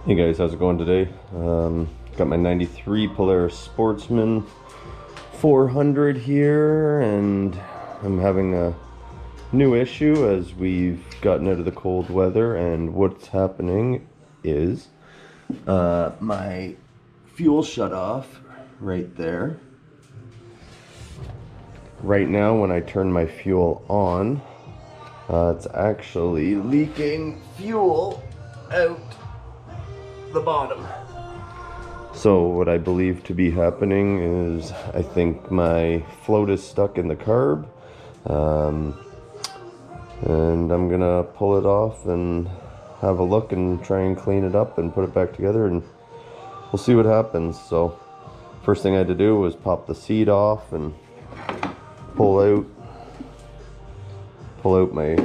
Hey guys, how's it going today? Got my 93 Polaris Sportsman 400 here, and I'm having a new issue as we've gotten out of the cold weather. And what's happening is my fuel shut off right there. Right now when I turn my fuel on, it's actually leaking fuel out the bottom. So what I believe to be happening is I think my float is stuck in the carb, and I'm gonna pull it off and have a look and try and clean it up and put it back together, and we'll see what happens. So first thing I had to do was pop the seat off and pull out my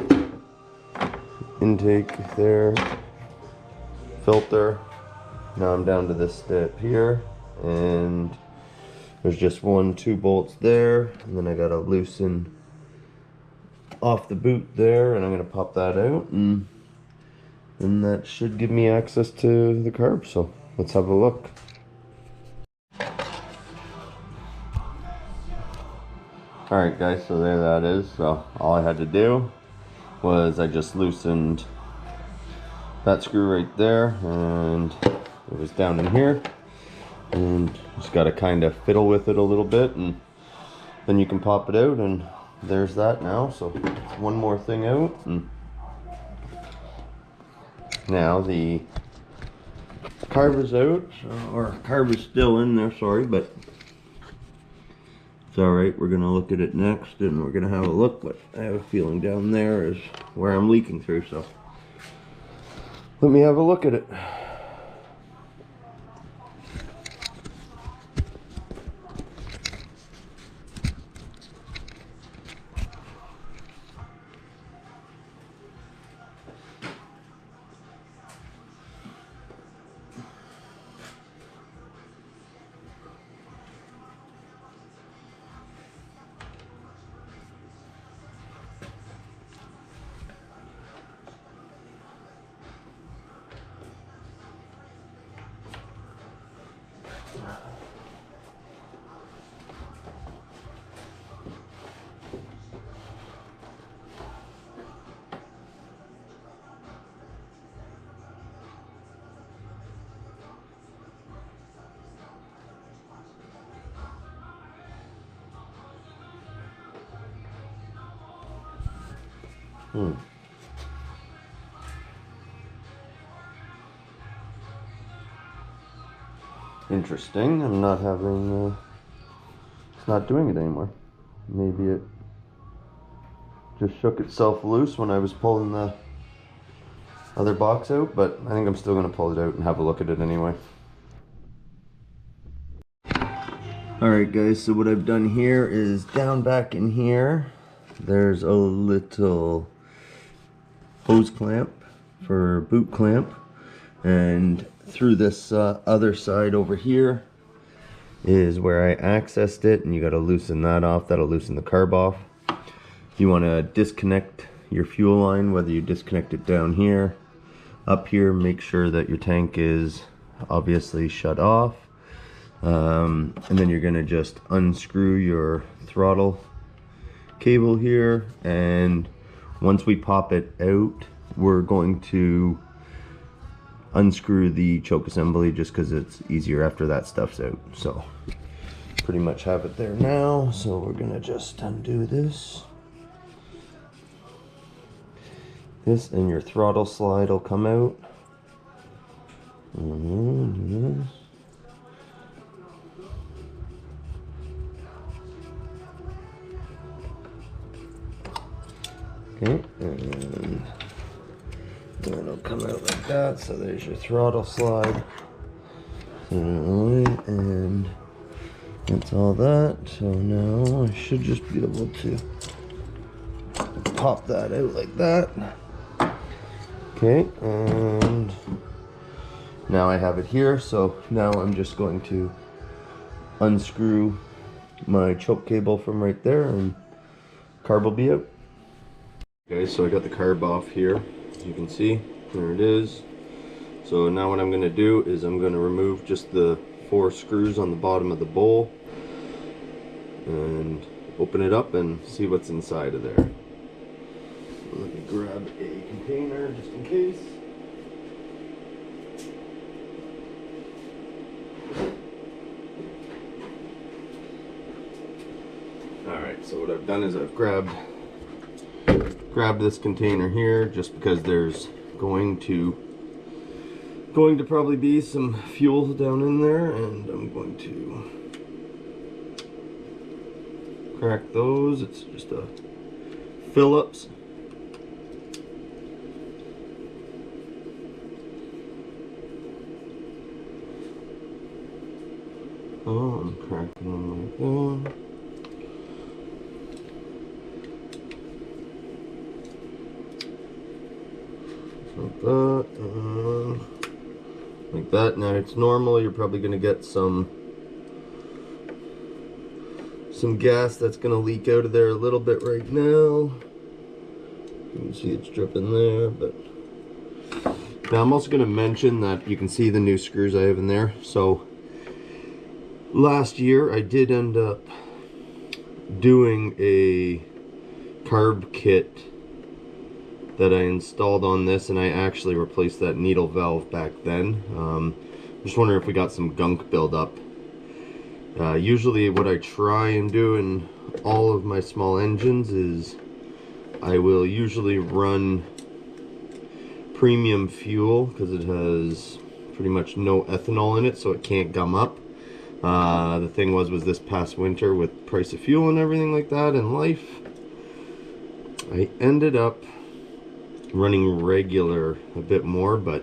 intake there, filter. Now I'm down to this step here, and there's just 2 bolts there, and then I gotta loosen off the boot there, and I'm gonna pop that out, and that should give me access to the carb. So let's have a look. Alright guys, so there that is. So all I had to do was I just loosened that screw right there, and it was down in here, and just got to kind of fiddle with it a little bit, and then you can pop it out, and there's that now. So one more thing out, and now the carb is out, or carb is still in there, sorry, but it's alright. We're gonna look at it next, and we're gonna have a look, but I have a feeling down there is where I'm leaking through, so let me have a look at it. Interesting. I'm not having, it's not doing it anymore. Maybe it just shook itself loose when I was pulling the other box out, but I think I'm still going to pull it out and have a look at it anyway. Alright guys, so what I've done here is down back in here, there's a little hose clamp for boot clamp, and through this other side over here is where I accessed it, and you got to loosen that off. That'll loosen the carb off. You want to disconnect your fuel line, whether you disconnect it down here, up here, make sure that your tank is obviously shut off, and then you're going to just unscrew your throttle cable here, and once we pop it out, we're going to unscrew the choke assembly, just because it's easier after that stuff's out. So pretty much have it there now, so we're gonna just undo this, and your throttle slide will come out. Okay, and then it'll come out like that. So there's your throttle slide, and that's all that. So now I should just be able to pop that out like that. Okay, and now I have it here. So now I'm just going to unscrew my choke cable from right there, and carb will be out. Okay, so I got the carb off here. You can see there it is. So now what I'm going to do is I'm going to remove just the 4 screws on the bottom of the bowl and open it up and see what's inside of there. Let me grab a container just in case. Alright, so what I've done is I've grabbed this container here just because there's going to probably be some fuel down in there, and I'm going to crack those. It's just a Phillips. Oh, I'm cracking them like that. Like that, and like that. Now it's normal, you're probably going to get some gas that's going to leak out of there a little bit right now. You can see it's dripping there, but now I'm also going to mention that you can see the new screws I have in there. So last year I did end up doing a carb kit that I installed on this, and I actually replaced that needle valve back then. I'm just wondering if we got some gunk buildup. Usually what I try and do in all of my small engines is I will usually run premium fuel because it has pretty much no ethanol in it, so it can't gum up. The thing was this past winter with price of fuel and everything like that in life, I ended up running regular a bit more, but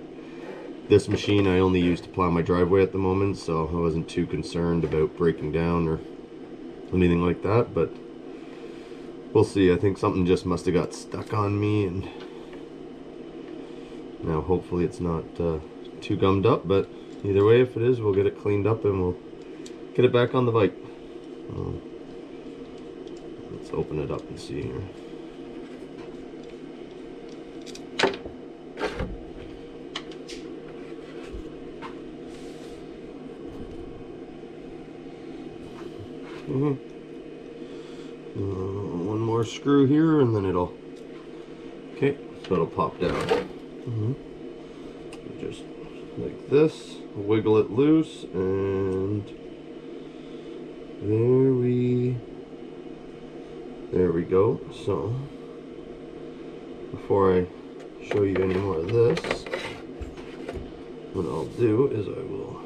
this machine I only use to plow my driveway at the moment, so I wasn't too concerned about breaking down or anything like that. But we'll see. I think something just must have got stuck on me, and now hopefully it's not too gummed up, but either way, if it is, we'll get it cleaned up and we'll get it back on the bike. Let's open it up and see here. One more screw here and then it'll, okay, so it'll pop down. Just like this, wiggle it loose, and there we go. So before I show you any more of this, what I'll do is I will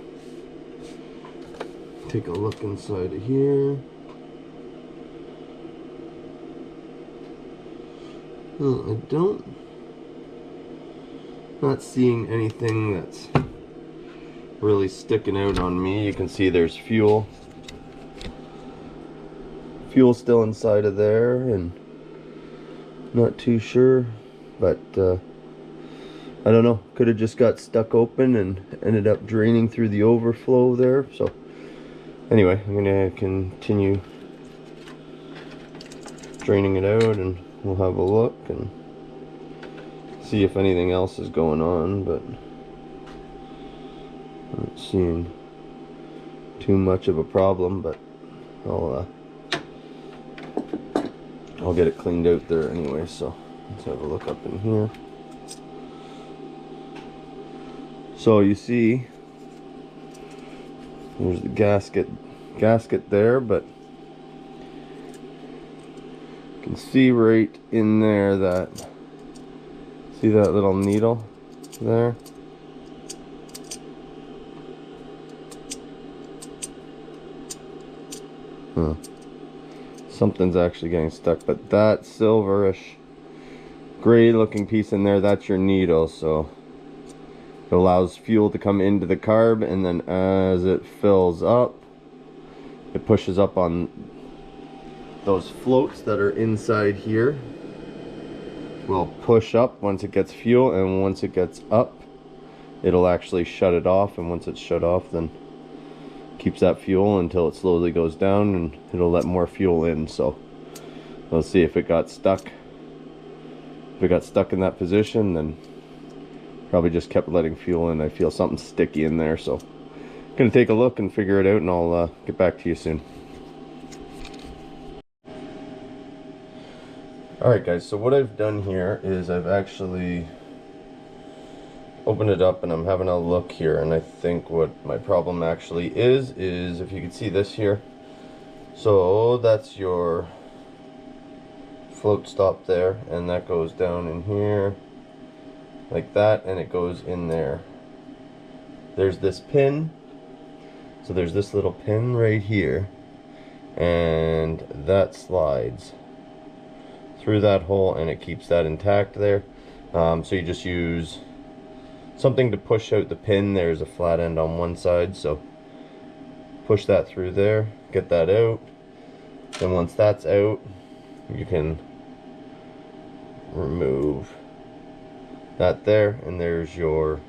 take a look inside of here. Well, not seeing anything that's really sticking out on me. You can see there's fuel still inside of there, and not too sure, but I don't know, could have just got stuck open and ended up draining through the overflow there. So anyway, I'm gonna continue draining it out and we'll have a look and see if anything else is going on, but I'm not seeing too much of a problem. But I'll get it cleaned out there anyway. So let's have a look up in here. So you see there's the gasket there, but you can see right in there that, see that little needle there? Something's actually getting stuck, but that silverish gray looking piece in there, that's your needle. So it allows fuel to come into the carb, and then as it fills up, it pushes up on those floats that are inside here. Will push up once it gets fuel, and once it gets up, it'll actually shut it off, and once it's shut off, then keeps that fuel until it slowly goes down, and it'll let more fuel in. So let's see if it got stuck. If it got stuck in that position, then Probably just kept letting fuel in. I feel something sticky in there, so gonna take a look and figure it out, and I'll get back to you soon. Alright guys, so what I've done here is I've actually opened it up and I'm having a look here, and I think what my problem actually is if you can see this here. So that's your float stop there, and that goes down in here like that, and it goes in there. There's this pin, so there's this little pin right here, and that slides through that hole and it keeps that intact there. So you just use something to push out the pin. There's a flat end on one side, so push that through there, get that out. Then once that's out, you can remove that there, and there's your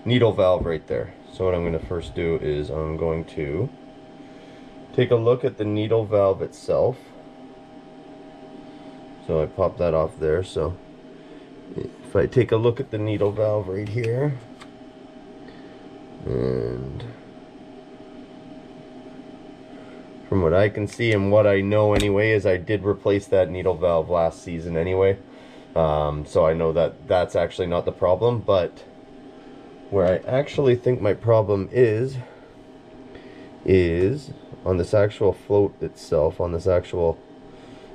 needle valve right there. So what I'm going to first do is I'm going to take a look at the needle valve itself. So I pop that off there. So if I take a look at the needle valve right here, and from what I can see and what I know anyway, is I did replace that needle valve last season anyway. So I know that that's actually not the problem, but where I actually think my problem is on this actual float itself, on this actual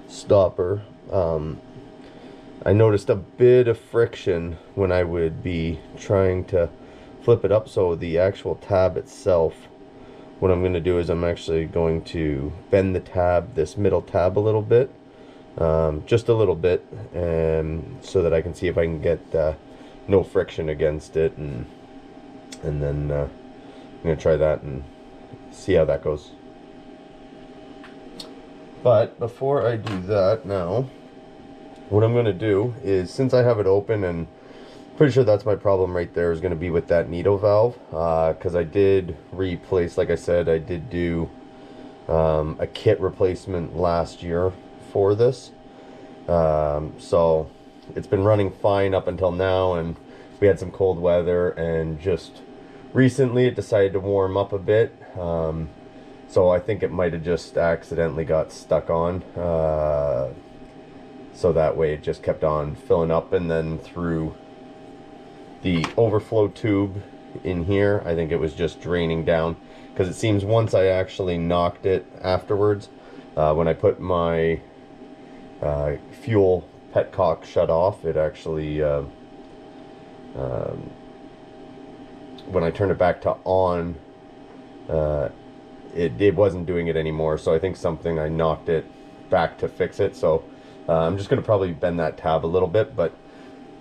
stopper. I noticed a bit of friction when I would be trying to flip it up. So the actual tab itself, what I'm going to do is I'm actually going to bend the tab, this middle tab, a little bit, just a little bit, so that I can see if I can get no friction against it, and then I'm going to try that and see how that goes. But before I do that now, what I'm going to do is, since I have it open, and pretty sure that's my problem right there, is going to be with that needle valve, because I did replace, like I said, I did do a kit replacement last year for this. So it's been running fine up until now, and we had some cold weather, and just recently it decided to warm up a bit. So I think it might have just accidentally got stuck on. So that way it just kept on filling up, and then through the overflow tube in here, I think it was just draining down, because it seems once I actually knocked it afterwards, when I put my fuel petcock shut off, it actually when I turned it back to on, it wasn't doing it anymore. So I think I knocked it back to fix it. So I'm just going to probably bend that tab a little bit. But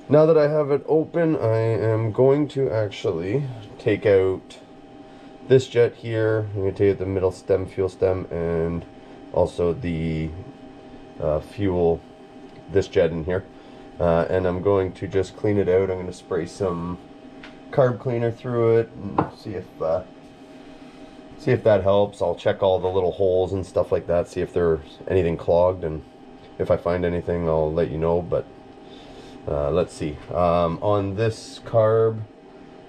now that I have it open, I am going to actually take out this jet here. I'm going to take out the middle stem, fuel stem, and also the fuel, this jet in here. And I'm going to just clean it out. I'm going to spray some carb cleaner through it and see if that helps. I'll check all the little holes and stuff like that, see if there's anything clogged, and if I find anything, I'll let you know. But let's see. On this carb,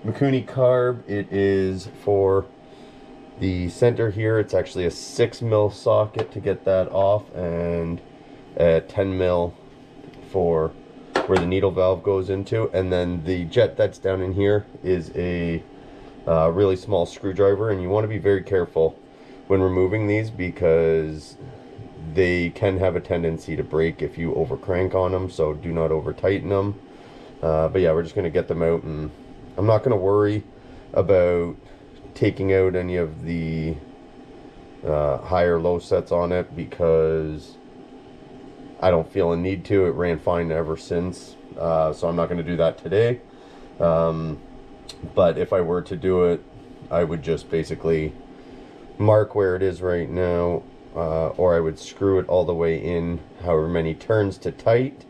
Mikuni carb, it is for the center here. It's actually a 6mm socket to get that off, and a 10mm for where the needle valve goes into. And then the jet that's down in here is a really small screwdriver, and you want to be very careful when removing these, because they can have a tendency to break if you over crank on them, so do not over tighten them. But yeah, we're just going to get them out, and I'm not going to worry about taking out any of the high or low sets on it, because I don't feel a need to. It ran fine ever since, so I'm not going to do that today. But if I were to do it, I would just basically mark where it is right now, or I would screw it all the way in, however many turns to tight,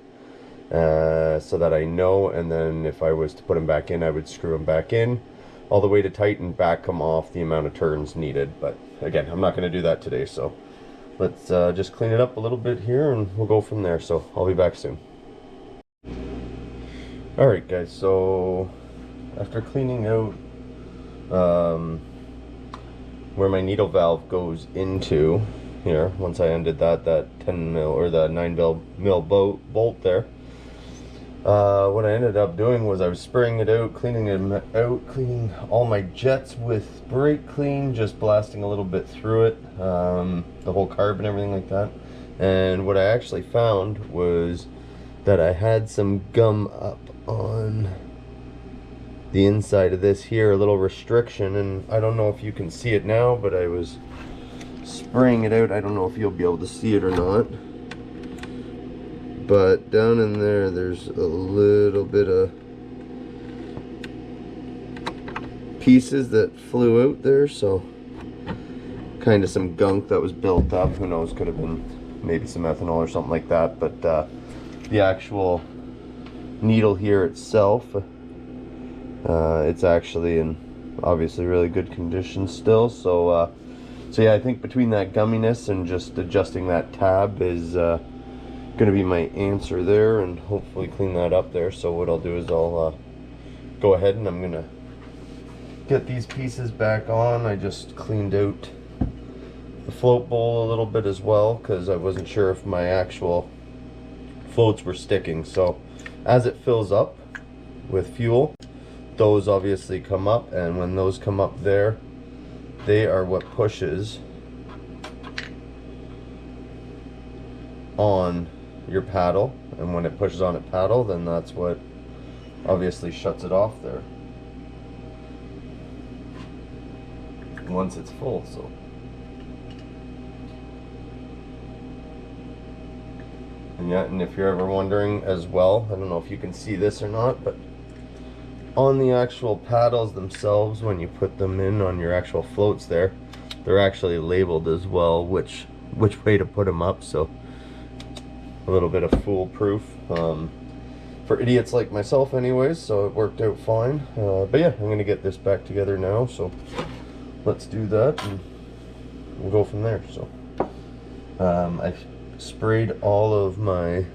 so that I know. And then if I was to put them back in, I would screw them back in all the way to tight and back them off the amount of turns needed. But again, I'm not going to do that today, so let's just clean it up a little bit here, and we'll go from there. So I'll be back soon. Alright guys, so after cleaning out where my needle valve goes into here, once I undid that 10 mil or the 9 mil bolt there, what I ended up doing was I was spraying it out, cleaning all my jets with brake clean, just blasting a little bit through it, the whole carb and everything like that. And what I actually found was that I had some gum up on the inside of this here, a little restriction, and I don't know if you can see it now, but I was spraying it out. I don't know if you'll be able to see it or not, but down in there there's a little bit of pieces that flew out there, so kind of some gunk that was built up. Who knows, could have been maybe some ethanol or something like that. But the actual needle here itself, it's actually in obviously really good condition still. So yeah, I think between that gumminess and just adjusting that tab is going to be my answer there, and hopefully clean that up there. So what I'll do is I'll go ahead and I'm going to get these pieces back on. I just cleaned out the float bowl a little bit as well, because I wasn't sure if my actual floats were sticking. So as it fills up with fuel, those obviously come up, and when those come up there, they are what pushes on your paddle, and when it pushes on a paddle, then that's what obviously shuts it off there once it's full. So and yeah, and if you're ever wondering as well, I don't know if you can see this or not, but on the actual paddles themselves, when you put them in on your actual floats there, they're actually labeled as well which way to put them up. So a little bit of foolproof for idiots like myself anyways, so it worked out fine. But yeah, I'm gonna get this back together now, so let's do that and we'll go from there. So I've sprayed all of my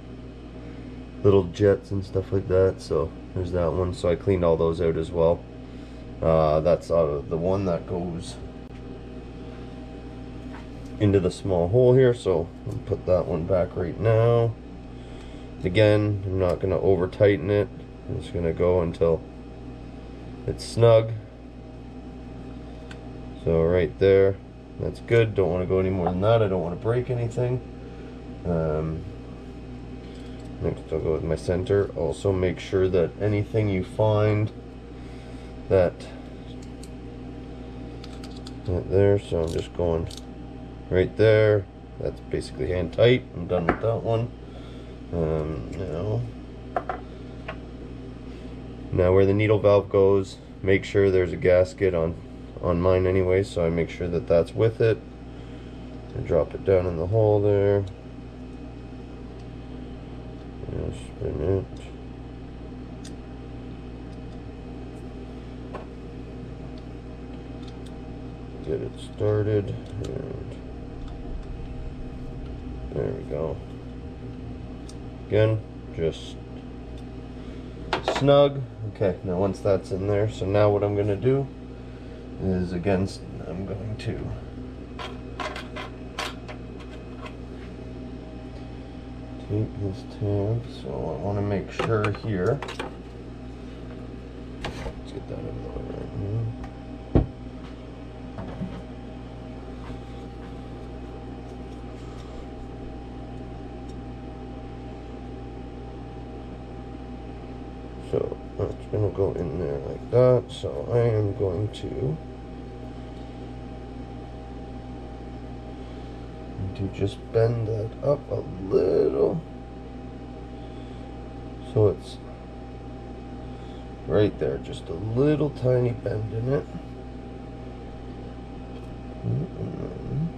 little jets and stuff like that, so there's that one. So I cleaned all those out as well. That's the one that goes into the small hole here, so I'll put that one back right now. Again, I'm not going to over tighten it. I'm just going to go until it's snug. So right there, that's good. Don't want to go any more than that. I don't want to break anything. Next I'll go with my center. Also make sure that anything you find that right there, so I'm just going right there. That's basically hand tight. I'm done with that one. Now where the needle valve goes, make sure there's a gasket on mine anyway, so I make sure that that's with it. I drop it down in the hole there. Spin it. Get it started, and there we go. Again, just snug. Okay, now once that's in there, so now what I'm going to do is, again, I'm going to take this tab, so I want to make sure here, let's get that out of the way right here. So that's going to go in there like that, so I am going to just bend that up a little so it's right there, just a little tiny bend in it, and then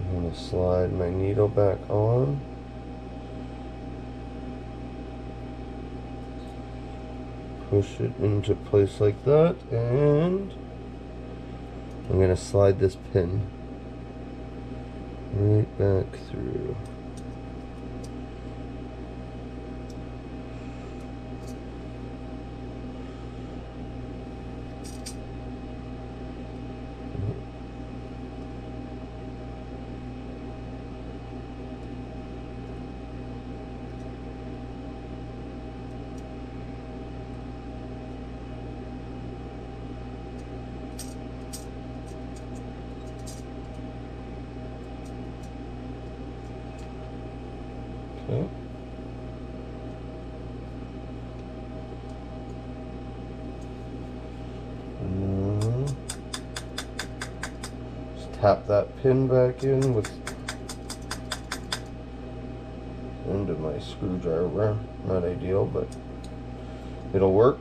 I'm going to slide my needle back on, push it into place like that, and I'm going to slide this pin right back through. tap that pin back in with end of my screwdriver. Not ideal, but it'll work.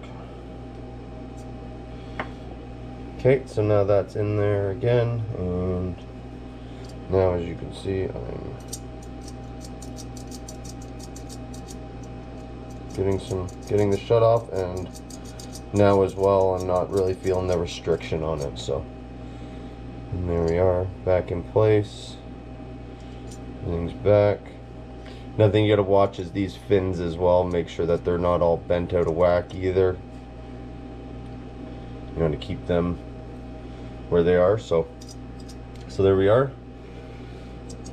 Okay, so now that's in there again, and now as you can see, I'm getting the shut off, and now as well I'm not really feeling the restriction on it. So, and there we are, back in place. Everything's back. Another thing you gotta watch is these fins as well. Make sure that they're not all bent out of whack either. You want to keep them where they are. So there we are.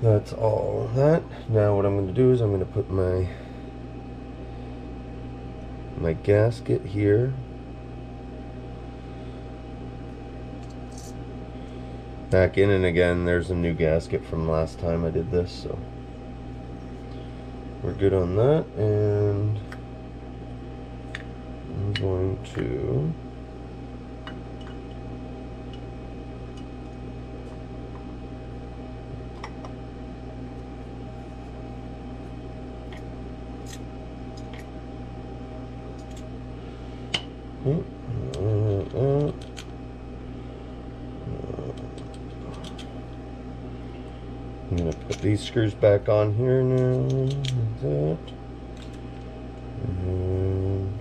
That's all that. Now what I'm going to do is I'm going to put my gasket here. Back in, and again, there's a new gasket from last time I did this, so we're good on that. And I'm going to I'm going to put these screws back on here now, like that, and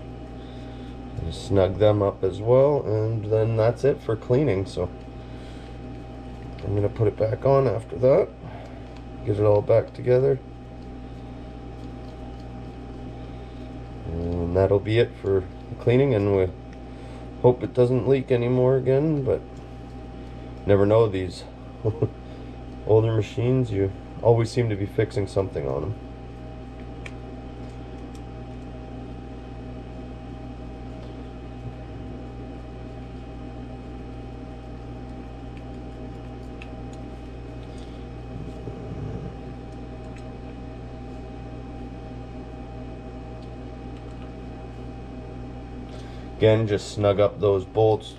snug them up as well, and then that's it for cleaning. So I'm going to put it back on after that, get it all back together, and that'll be it for cleaning. And we hope it doesn't leak anymore again, but never know, these older machines, you always seem to be fixing something on them. Again, just snug up those bolts.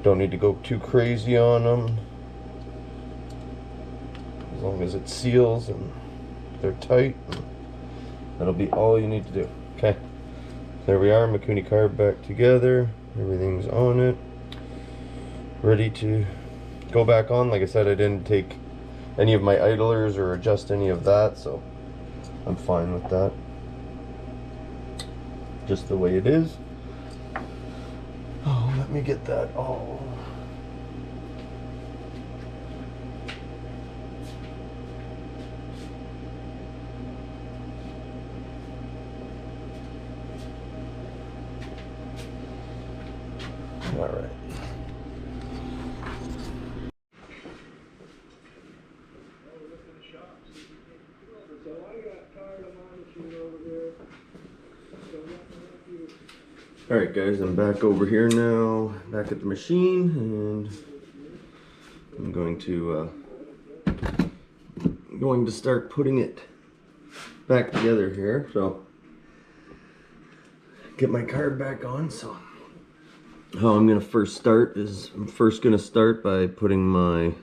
Don't need to go too crazy on them. As long as it seals and they're tight, that'll be all you need to do. Okay, there we are. Mikuni carb back together. Everything's on it. Ready to go back on. Like I said, I didn't take any of my idlers or adjust any of that, so I'm fine with that. Just the way it is. Oh, let me get that all. All right. Alright guys, I'm back over here now, back at the machine, and I'm going to start putting it back together here. So get my card back on. So how I'm going to first start is I'm first going to start by putting my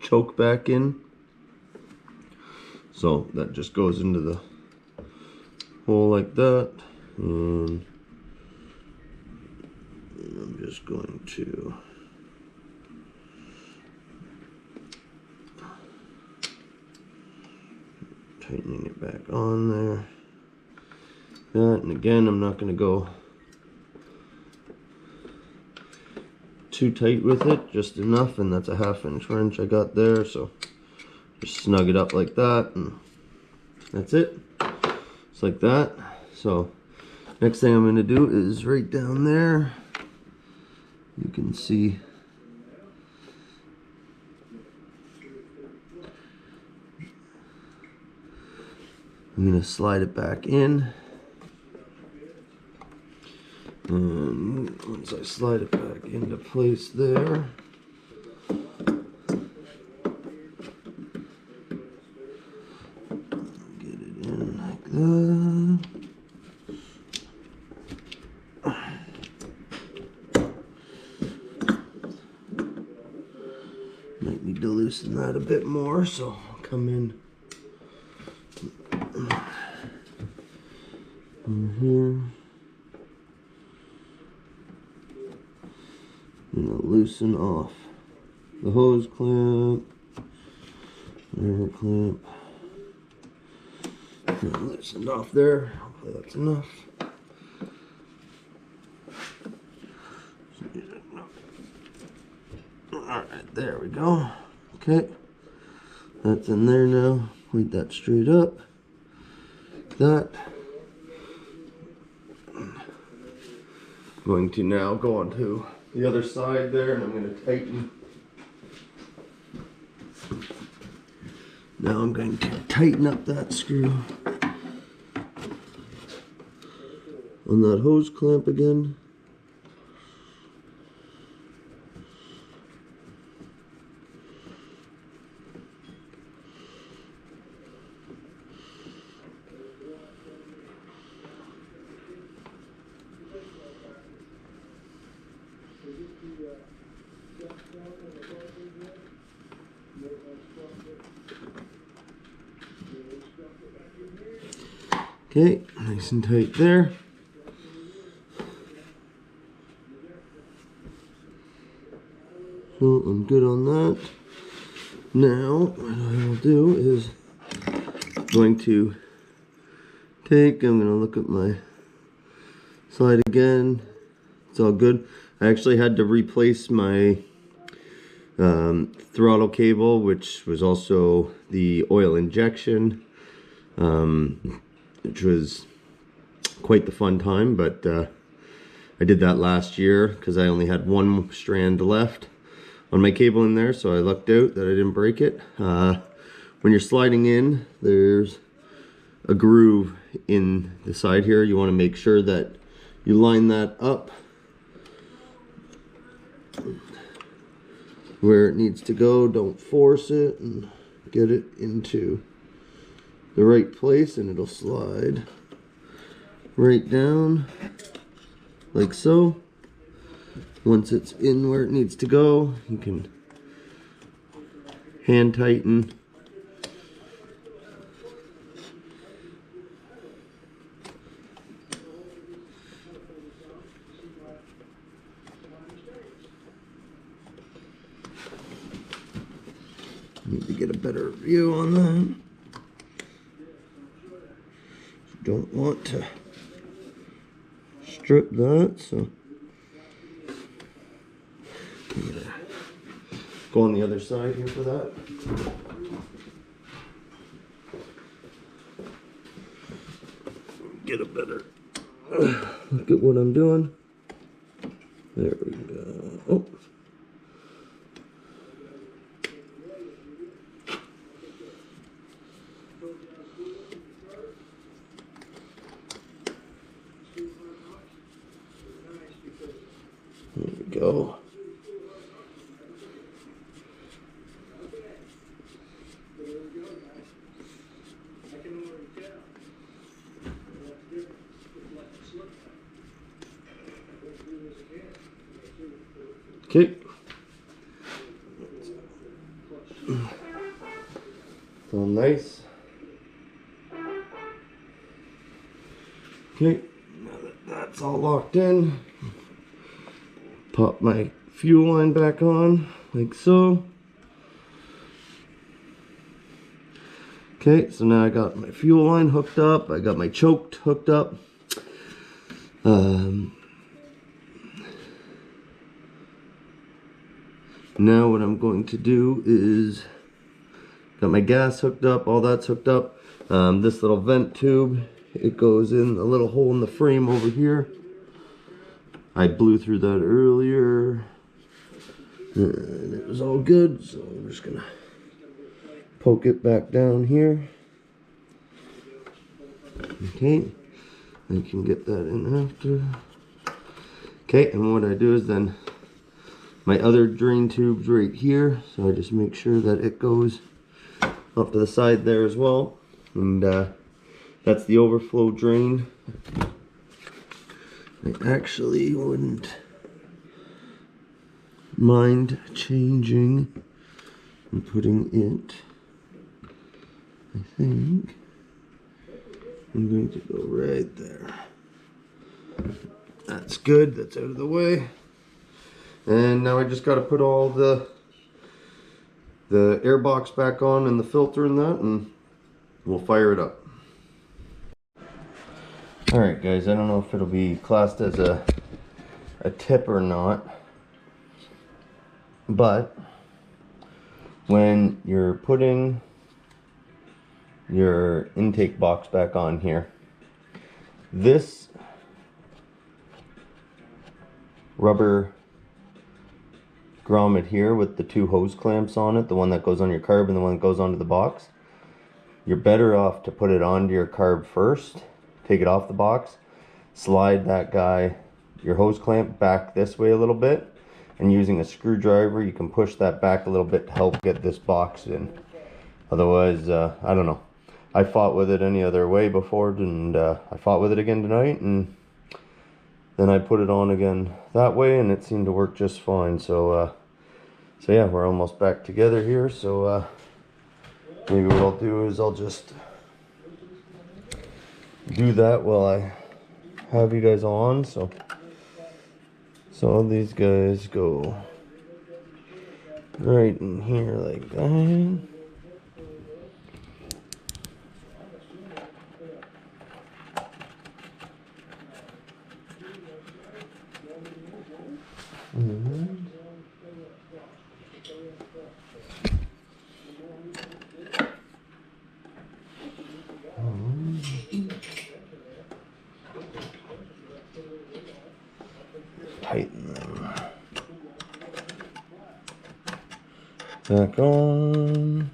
choke back in. So that just goes into the hole like that, and I'm just going to tightening it back on there. That, and again, I'm not going to go too tight with it, just enough, and that's a 1/2 inch wrench I got there. So just snug it up like that, and that's it. It's like that. So next thing I'm going to do is right down there. You can see I'm going to slide it back in, and once I slide it back into place there, get it in like that. loosen that a bit more, so I'll come in here. And I'll loosen off the hose clamp, whatever clamp. And I'll loosen it off there. Hopefully that's enough. Alright, there we go. Okay, that's in there now. Point that straight up. That. I'm going to now go onto the other side there, and I'm going to tighten. Now I'm going to tighten up that screw on that hose clamp again. Okay, nice and tight there. So I'm good on that. Now, what I'll do is I'm going to look at my slide again. It's all good. I actually had to replace my throttle cable, which was also the oil injection, which was quite the fun time, but I did that last year because I only had one strand left on my cable in there, so I lucked out that I didn't break it. When you're sliding in, there's a groove in the side here. You want to make sure that you line that up where it needs to go. Don't force it, and get it into the right place, and it'll slide right down like so. Once it's in where it needs to go, you can hand tighten. Need to get a better view on that. Don't want to strip that, so I'm gonna go on the other side here for that. Get a better look at what I'm doing. There we go. Oh. There we go. Okay. All nice. Okay, now that that's all locked in, pop my fuel line back on, like so. Okay, so now I got my fuel line hooked up, I got my choke hooked up. Now what I'm going to do is, got my gas hooked up, all that's hooked up. This little vent tube, it goes in a little hole in the frame over here. I blew through that earlier, and it was all good, so I'm just gonna poke it back down here. Okay, I can get that in after. Okay, and what I do is then my other drain tube's right here, so I just make sure that it goes up to the side there as well, and that's the overflow drain. I actually wouldn't mind changing I'm putting it, I think, I'm going to go right there. That's good, that's out of the way. And now I just got to put all the air box back on and the filter and that, and we'll fire it up. Alright guys, I don't know if it'll be classed as a tip or not, but when you're putting your intake box back on here, this rubber grommet here with the two hose clamps on it, the one that goes on your carb and the one that goes onto the box, you're better off to put it onto your carb first, take it off the box, slide that guy, your hose clamp, back this way a little bit, and using a screwdriver you can push that back a little bit to help get this box in. Otherwise, I don't know. I fought with it any other way before, and I fought with it again tonight, and then I put it on again that way, and it seemed to work just fine. So yeah, we're almost back together here. So maybe what I'll do is I'll just do that while I have you guys on. So all these guys go right in here like that. Tighten them back on.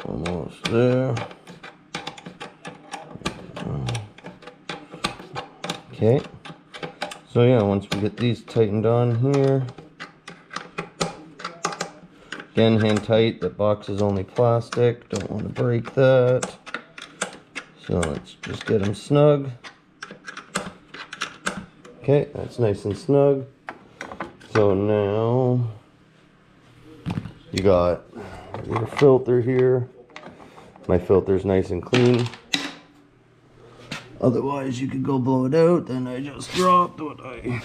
Almost there. Okay, so yeah, once we get these tightened on here, again, hand tight. That box is only plastic, don't want to break that. So let's just get them snug. Okay, that's nice and snug. So now you got your filter here. My filter's nice and clean. Otherwise you could go blow it out. Then I just dropped what I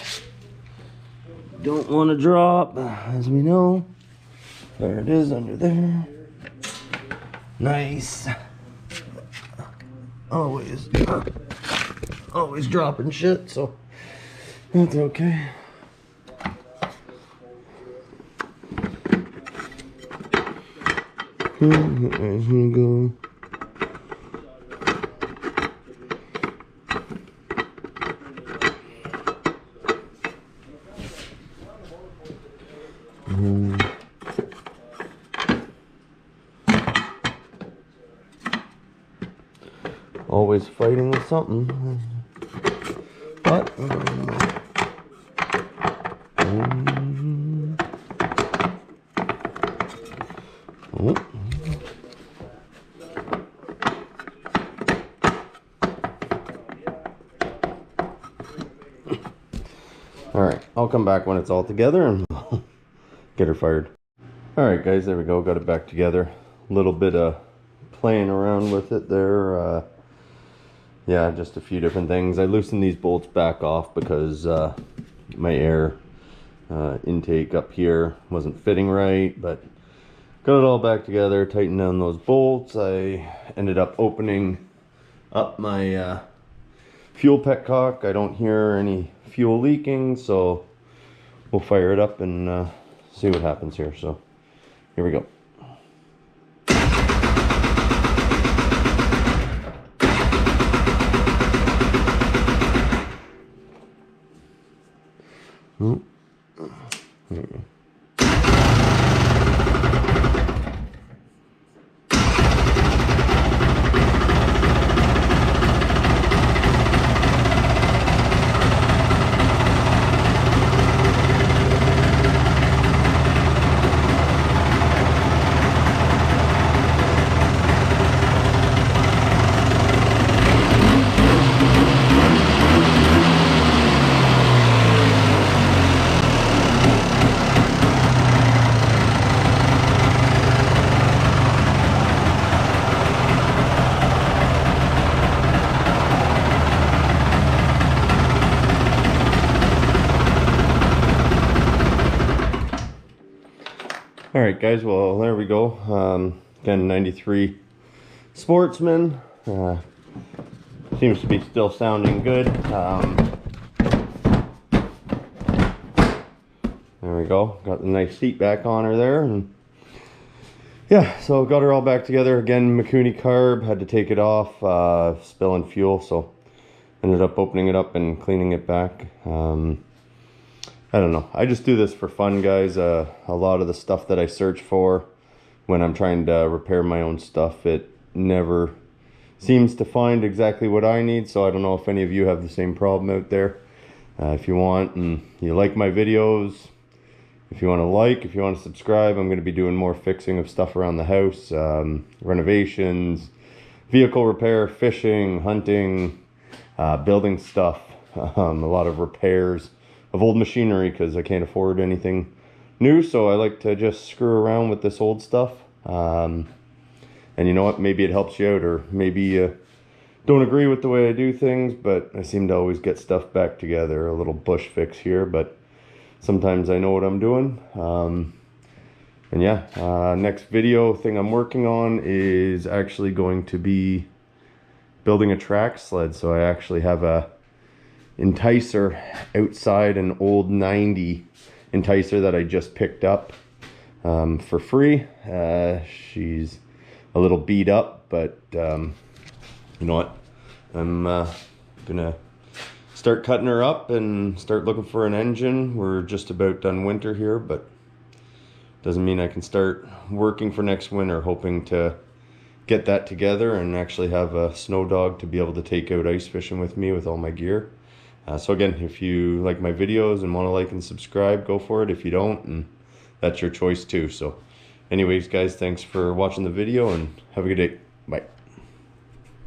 don't want to drop, as we know. There it is under there. Nice. Always dropping shit, so that's okay. Here we go. Always fighting with something, but alright, I'll come back when it's all together and get her fired. Alright guys, there we go, got it back together. A little bit of playing around with it there. Yeah, just a few different things. I loosened these bolts back off because my air intake up here wasn't fitting right, but got it all back together, tightened down those bolts. I ended up opening up my fuel petcock. I don't hear any fuel leaking, so we'll fire it up and see what happens here. So here we go. Oh. There we go. All right, guys, well, there we go. Again, 93 Sportsman. Seems to be still sounding good. There we go. Got the nice seat back on her there. And yeah, so got her all back together. Again, Mikuni carb, had to take it off, spilling fuel, so ended up opening it up and cleaning it back. I don't know. I just do this for fun, guys. A lot of the stuff that I search for when I'm trying to repair my own stuff, it never seems to find exactly what I need. So I don't know if any of you have the same problem out there. If you want and you like my videos, if you want to like, if you want to subscribe, I'm going to be doing more fixing of stuff around the house, renovations, vehicle repair, fishing, hunting, building stuff, a lot of repairs of old machinery because I can't afford anything new, so I like to just screw around with this old stuff. And you know what, maybe it helps you out, or maybe you don't agree with the way I do things, but I seem to always get stuff back together. A little bush fix here, but sometimes I know what I'm doing. And yeah, next video thing I'm working on is actually going to be building a track sled. So I actually have a enticer outside, an old 90 enticer that I just picked up for free. She's a little beat up, but you know what, I'm gonna start cutting her up and start looking for an engine. We're just about done winter here, but doesn't mean I can start working for next winter, hoping to get that together and actually have a snow dog to be able to take out ice fishing with me with all my gear. So again, if you like my videos and want to like and subscribe, go for it. If you don't, and that's your choice too. So anyways, guys, thanks for watching the video and have a good day. Bye.